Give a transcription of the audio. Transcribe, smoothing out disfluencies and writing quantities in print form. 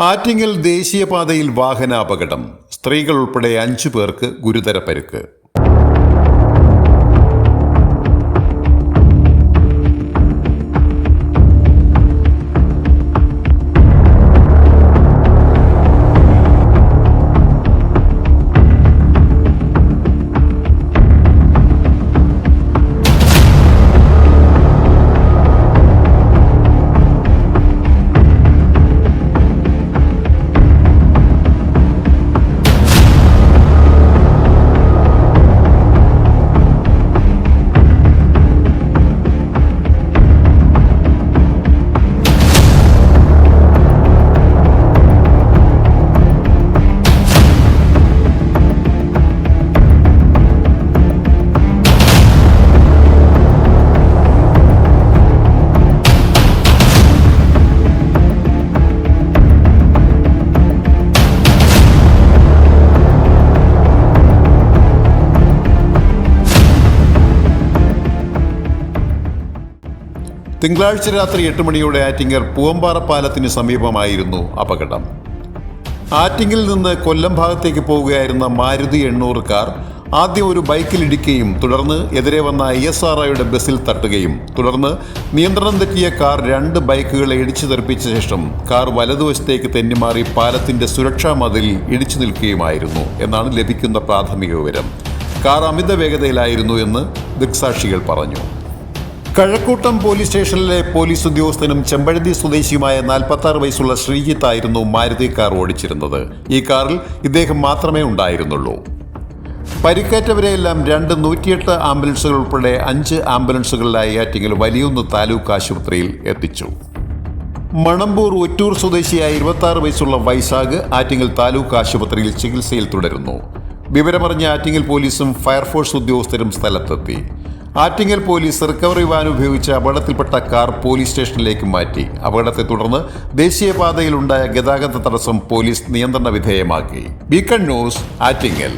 ആറ്റിങ്ങൽ ദേശീയപാതയിൽ വാഹനാപകടം. സ്ത്രീകൾ ഉൾപ്പെടെ 5 പേർക്ക് ഗുരുതര പരിക്ക്. തിങ്കളാഴ്ച രാത്രി 8 മണിയോടെ ആറ്റിങ്ങൽ പൂവമ്പാറ പാലത്തിന് സമീപമായിരുന്നു അപകടം. ആറ്റിങ്ങിൽ നിന്ന് കൊല്ലം ഭാഗത്തേക്ക് പോവുകയായിരുന്ന മാരുതി 800 കാർ ആദ്യം ഒരു ബൈക്കിലിടിക്കുകയും തുടർന്ന് എതിരെ വന്ന ISROയുടെ ബസ്സിൽ തട്ടുകയും തുടർന്ന് നിയന്ത്രണം തെറ്റിയ കാർ 2 ബൈക്കുകളെ ഇടിച്ചു തെറിപ്പിച്ച ശേഷം കാർ വലതുവശത്തേക്ക് തെന്നിമാറി പാലത്തിന്റെ സുരക്ഷാ മതിലിൽ ഇടിച്ചു നിൽക്കുകയുമായിരുന്നു എന്നാണ് ലഭിക്കുന്ന പ്രാഥമിക വിവരം. കാർ അമിത വേഗതയിലായിരുന്നു എന്ന് ദൃക്സാക്ഷികൾ പറഞ്ഞു. കഴക്കൂട്ടം പോലീസ് സ്റ്റേഷനിലെ പോലീസ് ഉദ്യോഗസ്ഥനും ചെമ്പഴന്തി സ്വദേശിയുമായ 46 വയസ്സുള്ള ശ്രീജിത്ത് ആയിരുന്നു മാരുതി കാർ ഓടിച്ചിരുന്നത്. ഈ കാറിൽ ഇദ്ദേഹം മാത്രമേ ഉണ്ടായിരുന്നുള്ളൂ. പരിക്കേറ്റവരെയെല്ലാം 2 108 ആംബുലൻസുകൾ ഉൾപ്പെടെ 5 ആംബുലൻസുകളിലായി ആറ്റിങ്ങൽ വലിയൊന്ന് താലൂക്ക് ആശുപത്രിയിൽ എത്തിച്ചു. മണമ്പൂർ ഒറ്റൂർ സ്വദേശിയായ 26 വയസ്സുള്ള വൈശാഖ് ആറ്റിങ്ങൽ താലൂക്ക് ആശുപത്രിയിൽ ചികിത്സയിൽ തുടരുന്നു. വിവരമറിഞ്ഞ ആറ്റിങ്ങൽ പോലീസും ഫയർഫോഴ്സ് ഉദ്യോഗസ്ഥരും സ്ഥലത്തെത്തി. ആറ്റിങ്ങൽ പോലീസ് റിക്കവറി വാൻ ഉപയോഗിച്ച് അപകടത്തിൽപ്പെട്ട കാർ പോലീസ് സ്റ്റേഷനിലേക്ക് മാറ്റി. അപകടത്തെ തുടർന്ന് ദേശീയപാതയിലുണ്ടായ ഗതാഗത തടസ്സം പോലീസ് നിയന്ത്രണ വിധേയമാക്കി. Beacon news, Attingal.